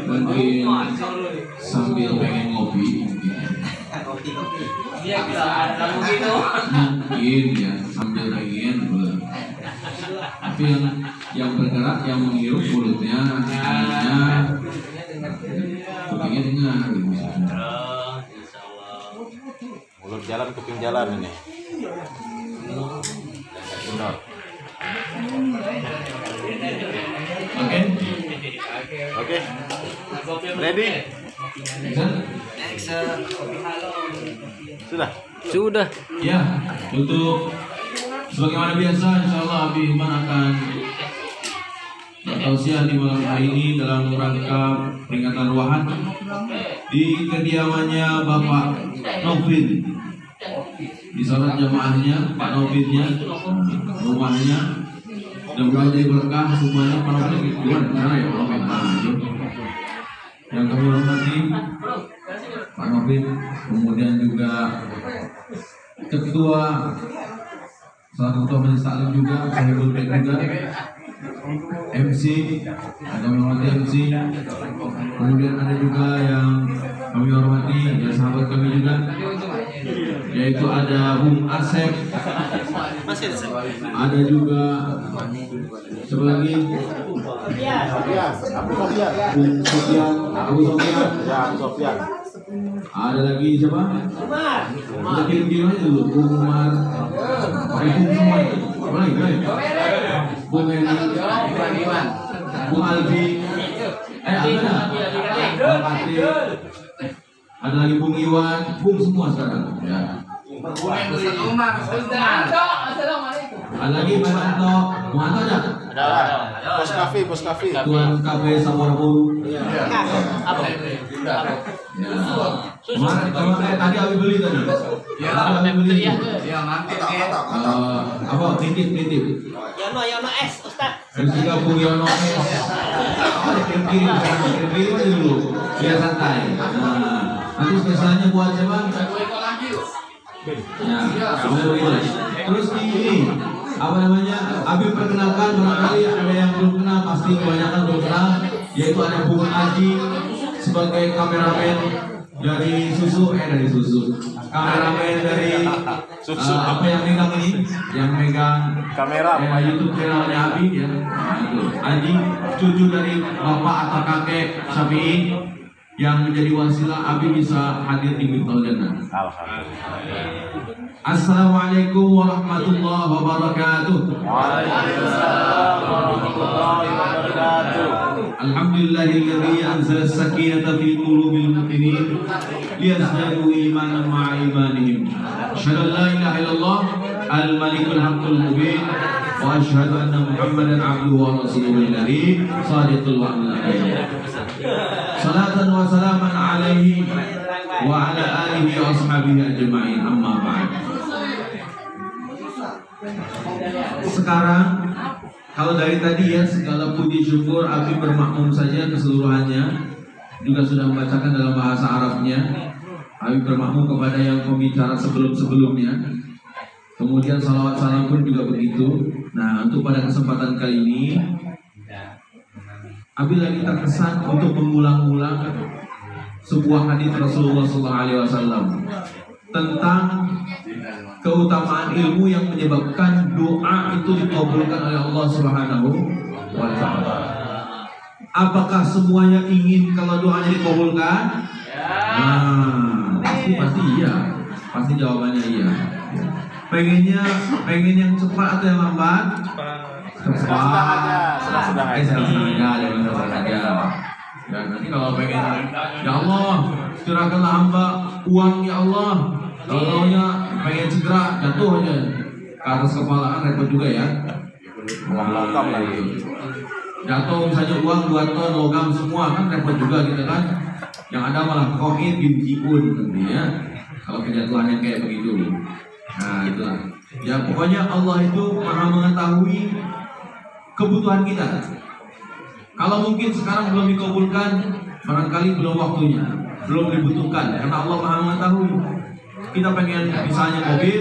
mungkin sambil pengen ngopi mungkin ya sambil pengen tapi yang bergerak yang menghirup mulutnya hanya kupingnya dengar gitu. Mulut jalan kuping jalan ini. Benar. Oke. Ready? Sudah. Ya, untuk sebagaimana biasa, insya Allah Abi Iman akan bertausiah di malam hari ini dalam rangka peringatan Ruahan di kediamannya Bapak Novin. Di salat jamaahnya, Pak Novinnya, rumahnya, mudah-mudahan jadi berkah semuanya. Para Novin gimana ya Allah aja. Yang kami hormati Pak Novin, kemudian juga Ketua salah ketua majelis taklim juga, Sahibul Bait juga, MC, ada menghormati MC, kemudian ada juga yang kami hormati, ya sahabat kami juga, yaitu ada Bung Asep, ada juga siapa lagi? Bung Sofian, Abu Sofian. Ada lagi siapa? Kita kirim-kirim aja dulu. Bung Umar, Bung semua itu. Bung Eni, Bung Albi, ada Bung Ati, ada lagi Bung Iwan, Bung semua sekarang. Ya. Ada lagi Bung Anto, Bung Anto ada? Ada. Bos kafe. Tuan Kafe Sawarapuru. Apa? Kemarin tadi Abi beli tadi. Ya, Abi beli ya. Apa titip. Yono S, Ustaz. Dan juga Bung Yono S. Kirim aja dulu. Biar santai. Nanti spesialnya buat siapa? Ya, terus ini apa namanya? Abi perkenalkan barangkali ada yang belum kenal, pasti kebanyakan belum kenal, yaitu ada Bung Aji sebagai kameramen dari susu, kameramen dari apa yang megang ini, yang megang kamera YouTube channelnya Abi ya, itu Aji, cucu dari bapak atau kakek Syafi'i yang menjadi wasilah Abi bisa hadir di Miftaul Jannah. Alhamdulillah. Assalamualaikum warahmatullahi wabarakatuh. Waalaikumsalam warahmatullahi wabarakatuh. Alhamdulillahilladzi anzala as-sakinata fi qulubil mu'minin liyazdadu imanan ma'a imanihim. Asyhadu an la ilaha illallah al-malikul haqqul mubin wa asyhadu anna Muhammadan abduhu wa rasuluhul nabi shadiqul wa'd. Salatan wa salaman alaihi wa ala alihi wa ashabihi ajma'in, amma ba'd. Sekarang kalau dari tadi ya segala puji syukur Abi bermakmum saja keseluruhannya, juga sudah membacakan dalam bahasa Arabnya. Abi bermakmum kepada yang pembicara sebelum-sebelumnya. Kemudian salawat salam pun juga begitu. Nah, untuk pada kesempatan kali ini Abi lagi terkesan untuk mengulang-ulang sebuah hadis Rasulullah SAW tentang keutamaan ilmu yang menyebabkan doa itu dikabulkan oleh Allah Subhanahu wa Ta'ala. Apakah semuanya ingin kalau doanya dikabulkan? Nah, pasti iya. Pasti jawabannya iya. Pengen yang cepat atau yang lambat? Cepat. Sedang aja. Dan nanti kalau pengen, ya Allah, curahkanlah hamba uang ya Allah. Kalau pengen segera jatuh aja ke atas kepala, kan repot juga ya. Uang logam lagi. Jatuh misalnya uang 2 ton logam semua, kan repot juga gitu kan. Yang ada malah koin bintiun nantinya kalau kejatuhannya kayak begitu. Nah itulah. Ya pokoknya Allah itu maha mengetahui kebutuhan kita. Kalau mungkin sekarang belum dikabulkan, barangkali belum waktunya, belum dibutuhkan, karena Allah maha mengetahui. Kita pengen misalnya mobil,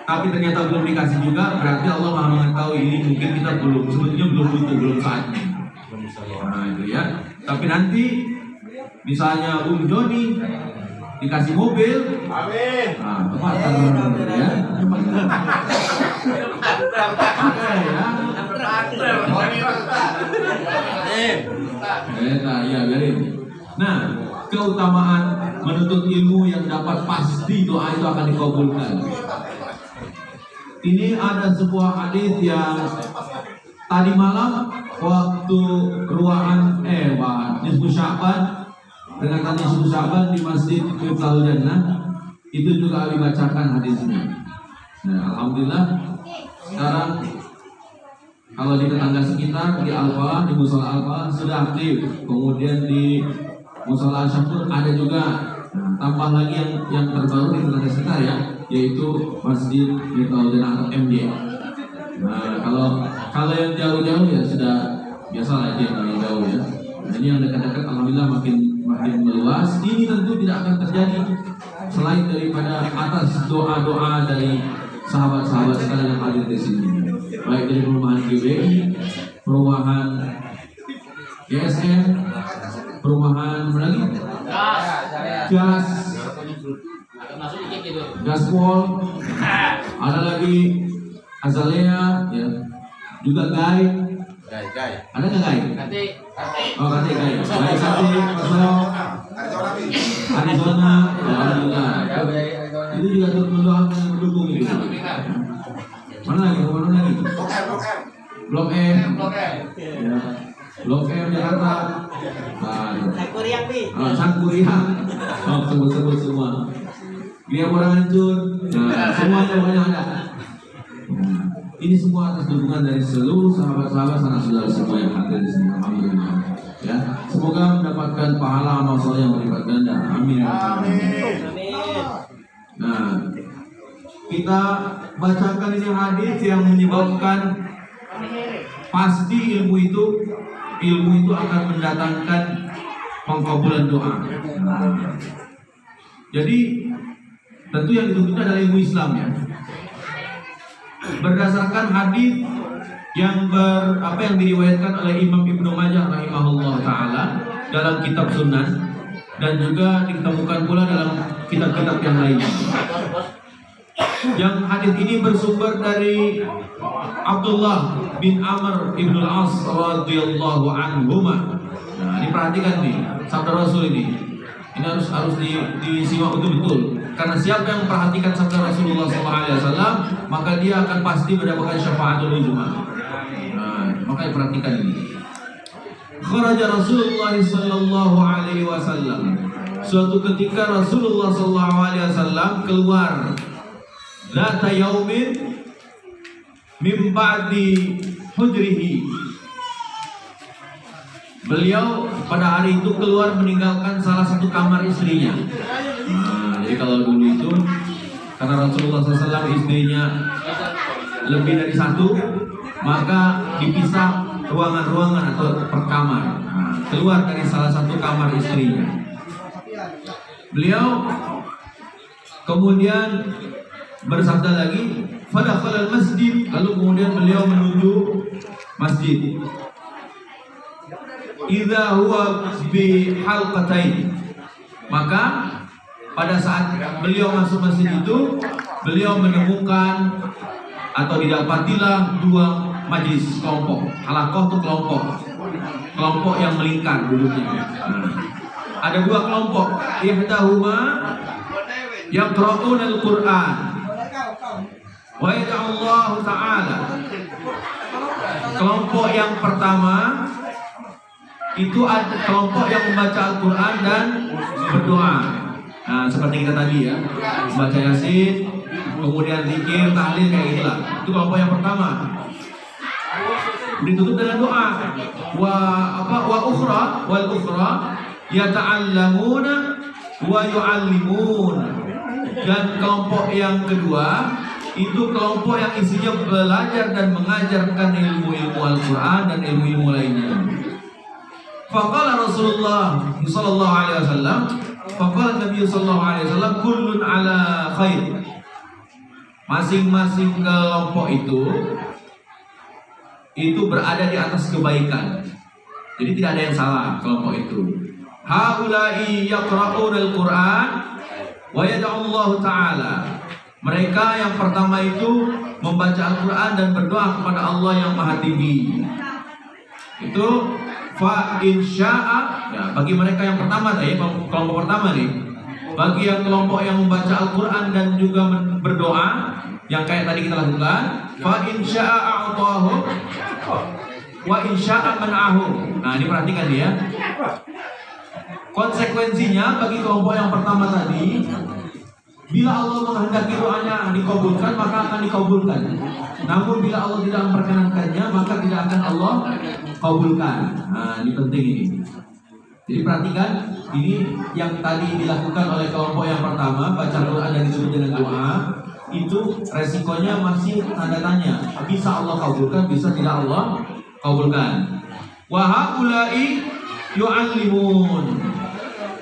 tapi ternyata belum dikasih juga, berarti Allah maha mengetahui ini mungkin kita sebetulnya belum butuh, belum saatnya. Nah itu ya. Tapi nanti misalnya Bung Joni dikasih mobil, Amin. nah tempatan ya. Ya biarin. Nah, keutamaan menuntut ilmu yang dapat pasti doa itu akan dikabulkan. Ini ada sebuah hadis yang tadi malam waktu ruangan nisfu Sya'ban dengan nisfu Sya'ban di Masjid Miftaul Jannah itu juga Ali bacakan hadisnya. Nah, alhamdulillah sekarang kalau di tetangga sekitar di Al-Falah, di Musola Al-Falah sudah aktif. Kemudian di Musola Al-Syakur ada juga. Nah, tambah lagi yang terbaru di tetangga sekitar ya, yaitu Masjid Miftaul Jannah atau MJ. Nah, kalau yang jauh-jauh ya sudah biasa lah yang jauh ya. Nah, ini yang dekat-dekat alhamdulillah makin meluas. Ini tentu tidak akan terjadi selain daripada atas doa-doa dari sahabat-sahabat sekalian yang hadir di sini. Baik dari perumahan GBI, perumahan YSN, perumahan mana lagi? Gaspol, ada lagi Azalea, ya, juga Gai. Ada nggak Gai? Oh, Kate Gai. Baik Kate, kosong. Arizona, alhamdulillah. Itu juga turut mendoakan mendukung ini. Mana lagi? Blok M. Ya. Blok M Jakarta. Sangkuriang. Oh, sebut semua. Dia orang hancur. Nah, semuanya banyak ada. Ini semua atas dukungan dari seluruh sahabat-sahabat sanak saudara semua yang hadir di sini. Alhamdulillah. Ya, semoga mendapatkan pahala amal soleh yang berlipat ganda. Amin. Nah, kita bacakan ini hadis yang menyebabkan pasti ilmu itu akan mendatangkan pengkabulan doa. Jadi tentu yang dituntut adalah ilmu Islam ya. Berdasarkan hadis yang diriwayatkan oleh Imam Ibnu Majah rahimahullah taala dalam kitab Sunan dan juga ditemukan pula dalam kitab-kitab yang lain. Yang hadis ini bersumber dari Abdullah bin Amr ibn al-As radhiyallahu anhuma. Nah, diperhatikan nih sabda Rasul ini. Ini harus disimak betul-betul. Karena siapa yang memperhatikan sabda Rasulullah SAW, maka dia akan pasti mendapatkan syafaatul uzma. Nah, maka perhatikan ini. Kharaja Rasulullah sallallahu alaihi wasallam. Suatu ketika Rasulullah sallallahu alaihi wasallam keluar Zata yaumin min ba'di hujrihi. Beliau pada hari itu keluar meninggalkan salah satu kamar istrinya. Nah, jadi kalau dulu itu karena Rasulullah SAW istrinya lebih dari satu, maka dipisah ruangan-ruangan atau per kamar. Nah, keluar dari salah satu kamar istrinya. Beliau kemudian bersabda lagi, fadakhala al-masjid, lalu kemudian beliau menuju masjid. Idza huwa bi halqatain. Maka pada saat beliau masuk masjid itu, beliau menemukan atau didapatilah dua majlis kelompok. Halaqah itu kelompok yang melingkar duduknya. Ada dua kelompok. Ihdahuma yaqra'una al-Qur'an wa yad'allahu ta'ala. Kelompok yang pertama itu ada kelompok yang membaca Al-Quran dan berdoa. Nah, seperti kita tadi ya, membaca Yasin, kemudian zikir, tahlil kayak gitulah. Itu kelompok yang pertama. Ditutup dengan doa. Wal ukhra yata'allamuna wa yu'allimun. Dan kelompok yang kedua itu kelompok yang isinya belajar dan mengajarkan ilmu-ilmu Al-Quran dan ilmu-ilmu lainnya. Faqala Rasulullah sallallahu alaihi wasallam, faqala Nabi sallallahu alaihi wasallam, kullun ala khair. Masing-masing kelompok itu berada di atas kebaikan. Jadi tidak ada yang salah kelompok itu. Haula'i yaqra'unal Qur'an wa yad'ullahu ta'ala. Mereka yang pertama itu membaca Al-Quran dan berdoa kepada Allah yang Maha Tinggi. Itu fa insya'a, ya, bagi mereka yang pertama tadi, kelompok pertama nih. Bagi yang kelompok yang membaca Al-Quran dan juga berdoa, yang kayak tadi kita lakukan, fa insya'a a'tahu wa insya'a man'ahu. Nah, ini perhatikan ya. Konsekuensinya bagi kelompok yang pertama tadi, bila Allah menghendaki doanya dikabulkan, maka akan dikabulkan. Namun bila Allah tidak memperkenankannya, maka tidak akan Allah kabulkan. Nah, ini penting ini. Jadi perhatikan, ini yang tadi dilakukan oleh kelompok yang pertama, baca Quran dan disebut dengan doa, itu resikonya masih tanda tanya. Bisa Allah kabulkan, bisa tidak Allah kabulkan. Wa haula'i yu'allimun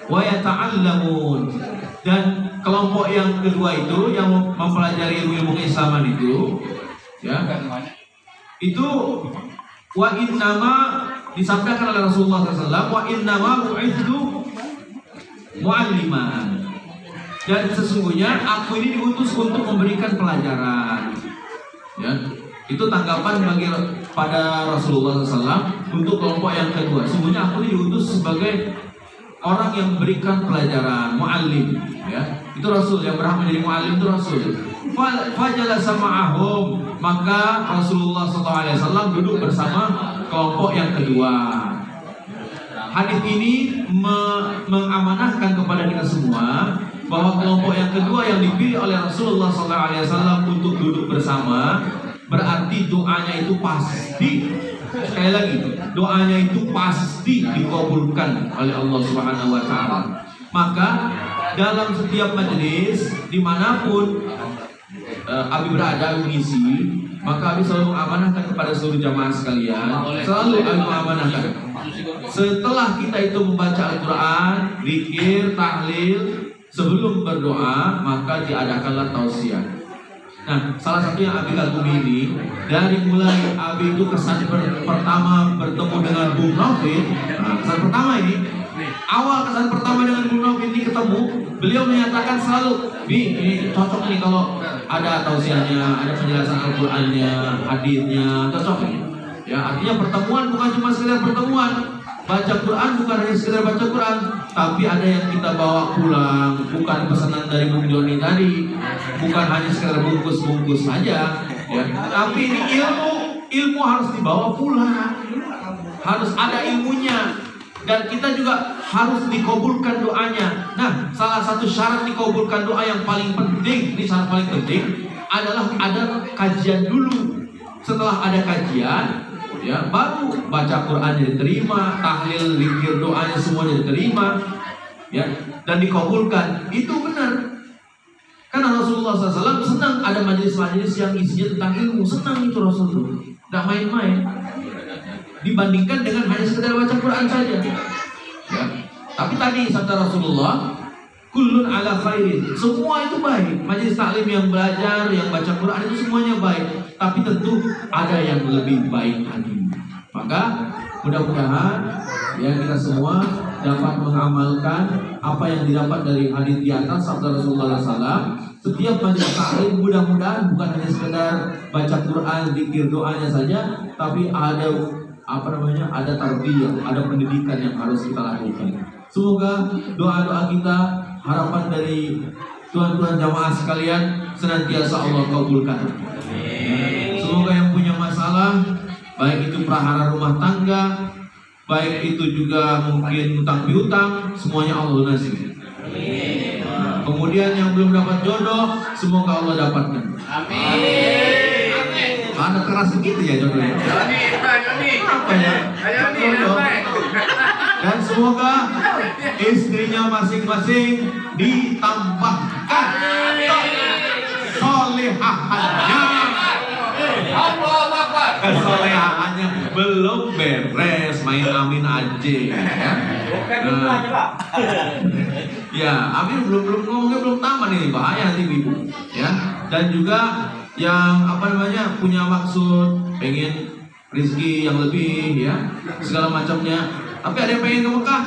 wa yata'allamun. Dan kelompok yang kedua itu yang mempelajari ilmu keislaman itu, ya, itu wa innama disabdakan oleh Rasulullah SAW, wa innama bu'ithu mu'alliman. Dan sesungguhnya aku ini diutus untuk memberikan pelajaran. Ya, itu tanggapan bagi pada Rasulullah SAW untuk kelompok yang kedua. Sesungguhnya aku ini diutus sebagai orang yang memberikan pelajaran, mu'allim, ya. Itu Rasul yang berhak menjadi mu'allim, itu Rasul. Fajalasa ma'ahum, maka Rasulullah SAW duduk bersama kelompok yang kedua. Hadis ini mengamanahkan kepada kita semua bahwa kelompok yang kedua yang dipilih oleh Rasulullah SAW untuk duduk bersama, berarti doanya itu pasti. Sekali lagi, doanya itu pasti dikabulkan oleh Allah Subhanahu wa Ta'ala. Maka dalam setiap majelis dimanapun Abi berada, Abi mengisi, maka Abi selalu mengamanahkan kepada seluruh jamaah sekalian. Selalu Abi mengamanahkan, setelah kita itu membaca Al-Quran, zikir, tahlil, sebelum berdoa, maka diadakanlah tausiah. Nah, salah satu yang Abi kagumi ini, dari mulai Abi itu kesan pertama bertemu dengan Bung Naufil. Nah, kesan pertama ini, awal kesan pertama dengan Bung Naufil ini ketemu, beliau menyatakan selalu, ini cocok nih kalau ada tausiahnya, ada penjelasan Al-Qurannya, hadisnya, cocok nih. Ya, artinya pertemuan bukan cuma sekedar pertemuan. Baca Quran bukan hanya sekedar baca Quran, tapi ada yang kita bawa pulang, bukan pesanan dari Bung Joni tadi, bukan hanya sekedar bungkus-bungkus saja, ya. Tapi ini ilmu harus dibawa pulang, harus ada ilmunya, dan kita juga harus dikabulkan doanya. Nah, salah satu syarat dikabulkan doa yang paling penting, ini syarat paling penting adalah ada kajian dulu. Setelah ada kajian, ya, baru baca Qurannya diterima, tahlil, zikir, doanya semuanya diterima, ya, dan dikabulkan. Itu benar. Karena Rasulullah SAW senang ada majelis-majelis yang isinya tentang ilmu, senang itu Rasulullah, tidak main-main. Dibandingkan dengan hanya sekedar baca Quran saja. Ya. Tapi tadi sabda Rasulullah, kullun ala khairin, semua itu baik. Majelis taklim yang belajar, yang baca Quran itu semuanya baik. Tapi tentu ada yang lebih baik lagi. Maka mudah-mudahan ya kita semua dapat mengamalkan apa yang didapat dari hadis di atas sabda Rasulullah SAW. Setiap majelis taklim mudah-mudahan bukan hanya sekedar baca Quran, zikir, doanya saja, tapi ada ada tarbiyah, ada pendidikan yang harus kita lakukan. Semoga doa-doa kita, harapan dari tuan-tuan jamaah sekalian senantiasa Allah kabulkan. Semoga yang punya masalah, baik itu prahara rumah tangga, baik itu juga mungkin hutang piutang, semuanya Allah lunasi. Kemudian yang belum dapat jodoh, semoga Allah dapatkan. Amin. Mana keras begitu ya jodohnya? Apa ya? Jodoh. Dan semoga istrinya masing-masing ditambahkan solehahannya. Kesolehaannya belum beres, main amin aja. Ya, amin belum ngomongnya belum taman ini, bahaya nanti ibu. Ya, dan juga yang punya maksud pengen rezeki yang lebih ya, segala macamnya. Tapi ada yang pengen ke Mekah?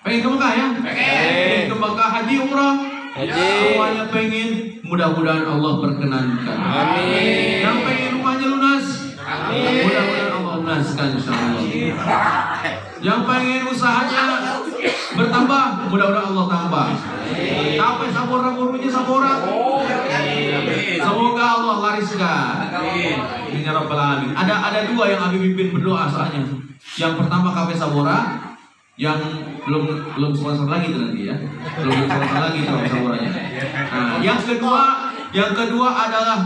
Pengen ke Mekah ya? Pengen ke Mekah haji umrah? Semuanya pengen. Mudah-mudahan Allah perkenankan. Amin. Yang pengen rumahnya lunas? Mudah-mudahan Allah lunaskan insyaallah. Yang pengen usahanya bertambah, mudah-mudahan Allah tambah. Sampai sabora-borunya sabora. Semoga Allah lariskan. Amin ya rabbal alamin. Ada dua yang Abi pimpin berdoa soalnya. Yang pertama Cafe Sabora, yang belum sponsor lagi itu nanti ya. Belum sponsor lagi Cafe Saboranya. Nah, yang kedua adalah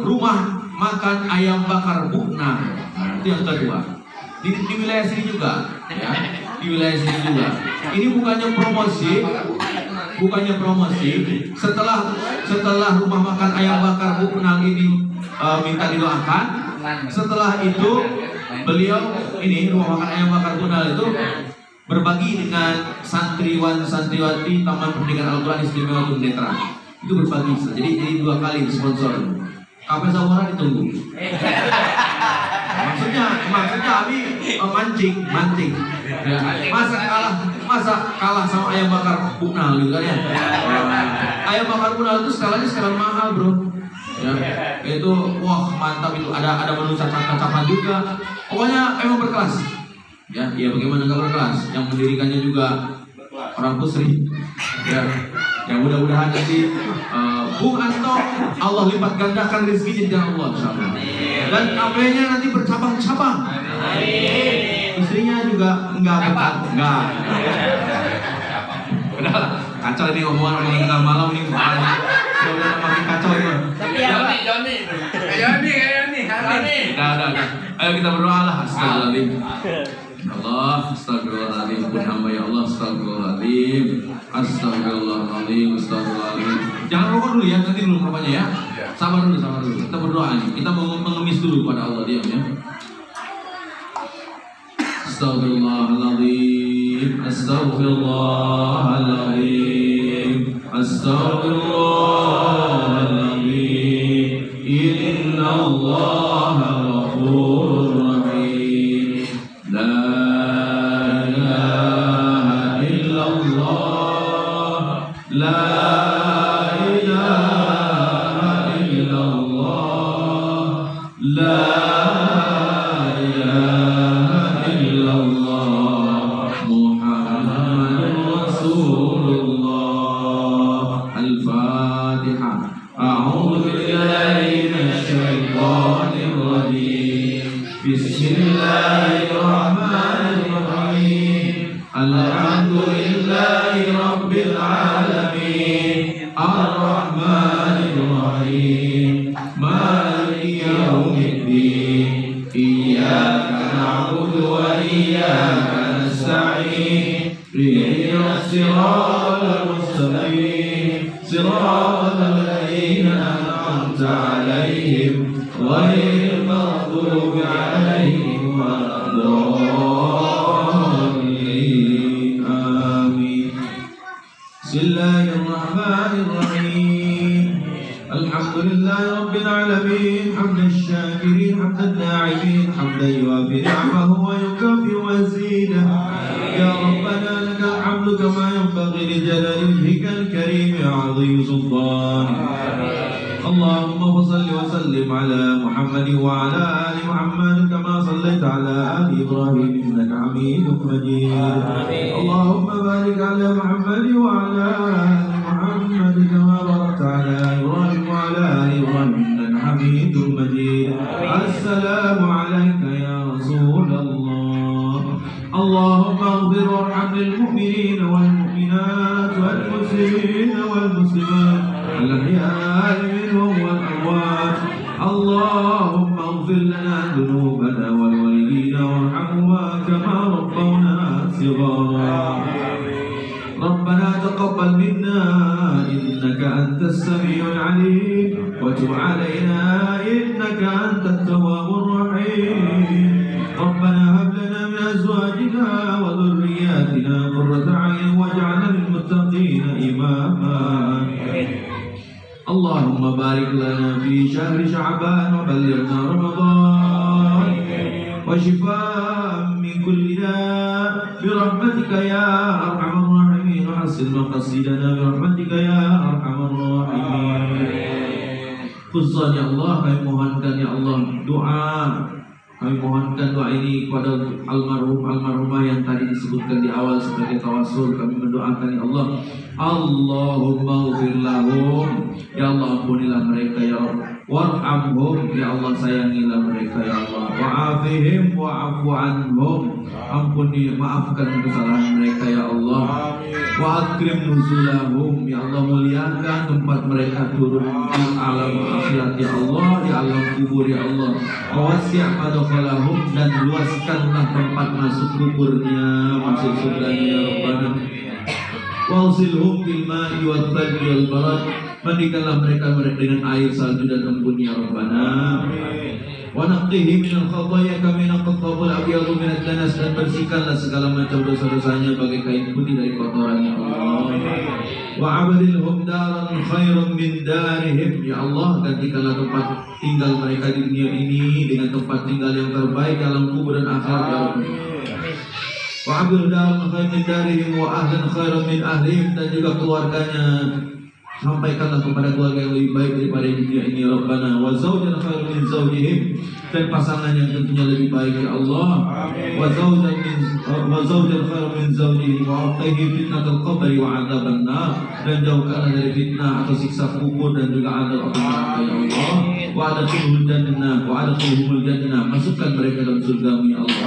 rumah makan ayam bakar Bukna. Nah, itu yang kedua. Di wilayah sini juga, ya. Di wilayah sini juga. Ini bukannya promosi. Setelah rumah makan ayam bakar Bukna ini minta didoakan. Setelah itu beliau ini rumah makan ayam bakar Bukna itu berbagi dengan santriwati Taman Pendidikan Al-Quran Istimewa Tunanetra. Itu berbagi. Jadi 2 kali sponsor. Cafe Sabora ditunggu. Maksudnya Abi mancing. Ya. Masa kalah sama ayam bakar Bukna gitu kan ya. Ayam bakar Bukna itu skala mahal, Bro. Ya. Itu wah mantap itu. Ada menu cacapan juga. Pokoknya emang berkelas. Ya bagaimana enggak berkelas? Yang mendirikannya juga orang Pusri. Ya. Yang mudah-mudahan nanti Bung Anto Allah lipat gandakan rezekinya di jalan Allah insyaallah. Dan kafenya nanti bercabang-cabang. Istrinya juga enggak. Udah kacau ini omongan tengah malam nih. Udah makin kacau itu. Joni. Udah. Ayo kita berdoa lah. Astagfirullahaladzim. Astagfirullahaladzim. Ampun hamba ya Allah. Astagfirullahaladzim. Jangan rokok dulu ya, nanti dulu rokoknya ya. Sabar dulu. Kita berdoa nih. Kita mengemis dulu pada Allah, diam ya. Astagfirullahaladzim. Inna Allah ghafurur rahim. La ilaha illallah. La ilaha illallah. La ilaha illallah. Muhammadur Rasulullah. Al-Fatihah. A'udzu billahi minasyaitonir rajim. Bismillahirrahmanirrahim. Alhamdulillahi rabbil alamin. Ar-Rahmanir Rahim. Maliki yaumiddin. Iyyaka na'budu wa iyyaka nasta'in. Ihdinas siratal mustaqim. Siratal ladzina an'amta 'alaihim ghairil maghdubi 'alaihim waladdallin. Amin. Bismillahirrahmanirrahim. Alhamdulillahi rabbil alamin. Hamdan syakirin, hamdan na'ibin, hamdan yuwafi ni'amahu wa yukafi mazidah. Ya Rabbana lakal hamdu kama yanbaghi li jalali wajhikal karim ya 'azim sultanik. Allahumma salli wa sallim ala Muhammad wa ala ali Muhammad kama sallaita ala ali Ibrahim innaka Hamidum Majid. Allahumma barik ala Muhammad wa ala ali Muhammad kama barakta ala Ibrahim wa ala ali Ibrahim innaka Hamidum Majid. Assalamu alayka ya Rasulullah. اللهم اغفر وارحم للمؤمنين والمؤمنات والمسلمين والمسلمات الأحياء منهم والأموات. اللهم اغفر لنا ذنوبنا ولوالدينا وارحمهما كما ربونا صغارا. ربنا تقبل منا إنك أنت السميع العليم وتب علينا إنك أنت التواب الرحيم. ربنا هب لنا من أزواجنا وذرياتنا قرة أعين واجعلنا للمتقين إماما. اللهم بارك لنا في شهر شعبان وبلغنا رمضان وشفاء من كل داء برحمتك يا أرحم الراحمين وحسن مقاصدنا برحمتك يا أرحم الراحمين. Khususnya ya Allah, kami mohonkan ya Allah doa. Kami mohonkan doa ini kepada almarhumah yang tadi disebutkan di awal sebagai tawasul. Kami mendoakan ya Allah, Allahumma ighfir lahum, ya Allah ampunilah mereka ya Allah, warhamhum, ya Allah sayangilah mereka ya Allah, wa'afihim wa'afu anhum, ampuni maafkan kesalahan mereka ya Allah, wa'akrim nuzulahum, ya Allah muliakan tempat mereka turun di alam akhirat ya Allah, di alam kubur ya Allah, wasi' madkhalahum, dan luaskanlah tempat masuk kuburnya, masuk surganya ya Rabbana. Wausilhum bil ma'i wal thalji wal barad, mandikanlah mereka dengan air salju dan embun ya Rabbana. Wa naqqihim minal khataaya kama yanqadhu al-abyadu minad danas, dan bersihkanlah segala macam dosa-dosanya bagai kain putih dari kotoran ya Allah. Wa abdilhum daran khairan min darihim, ya Allah gantikanlah tempat tinggal mereka di dunia ini dengan tempat tinggal yang terbaik dalam kubur dan akhirat ya Rabbana. Wa abdul daran khairan min darihim wa ahlan khairan min ahlihim, dan juga keluarganya sampaikanlah kepada keluarga yang lebih baik daripada dunia ini ya Rabbana. Wa zawjan khairan min zawjihim, dan pasangan yang tentunya lebih baik ya Allah. Wa zawjan khairan min zawjihim wa aqihim fitnatul qabri wa adzaban nar, dan jauhkanlah dari fitnah atau siksa kubur dan juga azab api neraka ya Allah. Wa adkhilhum jannah, masukkan mereka dalam surga-Mu ya Allah.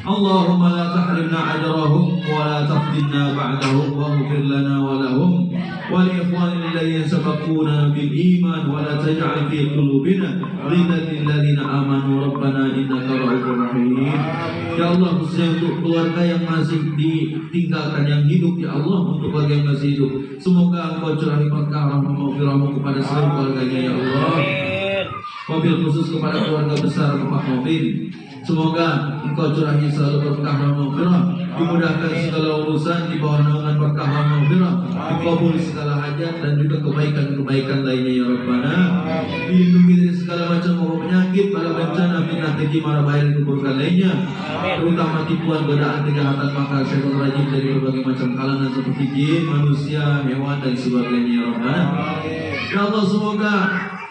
Allahumma la tahrimna ajrahum wa la taftinna ba'dahum waghfir lana wa lahum wa li ikhwanina alladhina sabaquna bil iman wa la taj'al fi qulubina ghillan lil ladzina amanu rabbana innaka ra'ufur rahim. Ya Allah, khususnya untuk keluarga yang masih ditinggalkan yang hidup ya Allah, untuk keluarga yang masih hidup, semoga Engkau curahi berkah rahmat-Mu kepada seluruh keluarganya ya Allah. Wabil khusus kepada keluarga besar Bapak Nobin, semoga Engkau curahi selalu berkah rahmat-Mu, dimudahkan segala urusan di bawah naungan berkah rahmat-Mu, dikabuli segala hajat dan juga kebaikan-kebaikan lainnya ya Rabbana. Dilindungi dari segala macam wabah penyakit, bala bencana, fitnah, keji, mara bahaya, dan keburukan lainnya, terutama tipuan, godaan, kejahatan, makar, syaitan rajim dari berbagai macam kalangan seperti jin, manusia, hewan, dan sebagainya ya Rabbana. Ya Allah, semoga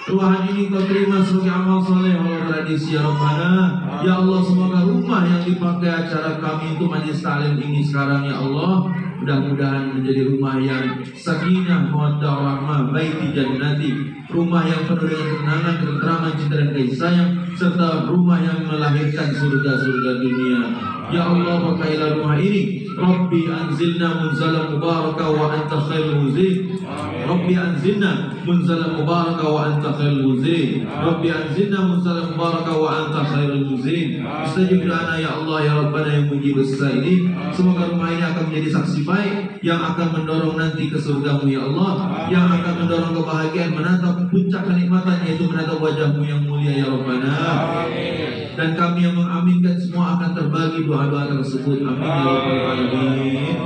ruahan ini Kau terima sebagai amal soleh oleh tradisi ya Rabbana. Ya Allah, semoga rumah yang dipakai acara kami untuk majelis taklim ini sekarang ya Allah, mudah-mudahan menjadi rumah yang sakinah, mawaddah, rahmah, baiti jannati, rumah yang penuh dengan ketenangan, ketentraman, cinta dan kasih sayang, serta rumah yang melahirkan surga-surga dunia. Ya Allah, berkailah rumah ini. Rabbi anzilna munzalan mubaraka wa anta khairul munzil. Rabbi anzilna munzalan mubaraka wa anta khairul munzil. Rabbi anzilna munzalan mubaraka wa anta khairul munzil. Istajib lana ya Allah ya Rabbana yang mujibus sa'ilin. Semoga rumah ini akan menjadi saksi baik yang akan mendorong nanti ke surga-Mu ya Allah, yang akan mendorong kebahagiaan, menatap puncak kenikmatan, yaitu menatap wajah-Mu yang mulia ya Rabbana. Dan kami yang mengaminkan semua akan terbagi doa-doa tersebut. Amin ya rabbal alamin.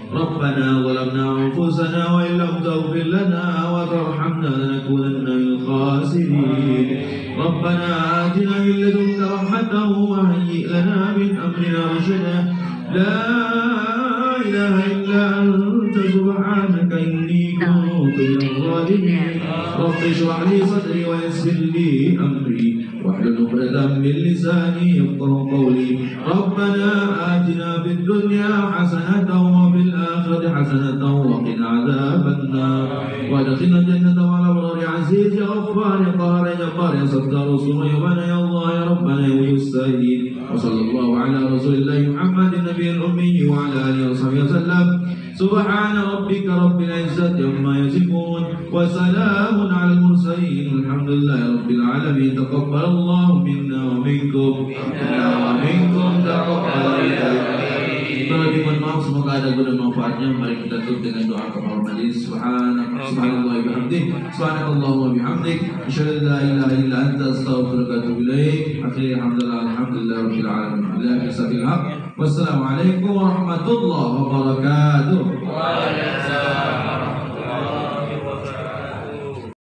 Rabbana zalamna anfusana wa illam taghfir lana wa tarhamna lanakunanna minal khasirin. Rabbana atina min ladunka rahmatan wa hayyi' lana min amrina rashada. La ilaha illa anta subhanaka inni kuntu minadh dhalimin. Rabbi shrah li sadri wa yassir li amri wahlul 'uqdatam min lisani yafqahu qawli. Rabbana atina fid dunya hasanatan wa fil akhirati hasanatan wa qina 'adzabannar. Wa adkhilna jannata ma'al abrari 'aziz ya ghaffar ya qahhar ya jabbar ya sattar ya bana ya Allah ya Rabbana ya mustahil. Wa sallallahu ala rasulillah Muhammadin nabiyil ummi wa ala alihi wa sahbihi wasallam. Subhana rabbika rabbil izzati amma yasifun wa salamun ala al-mursalin walhamdulillahi rabbil alamin. Taqabbalallahu minna wa minkum wa minkum taqabbal. Lebih mohon maaf, semoga ada guna manfaatnya. Mari kita tutup dengan doa kafaratul majelis. Subhanallah wa bihamdihi, subhanallah wa bihamdihi, asyhadu an la ilaha illa anta astaghfiruka wa atubu ilaik. Alhamdulillah rabbil alamin. Billahi taufiq. Wassalamualaikum warahmatullahi wabarakatuh.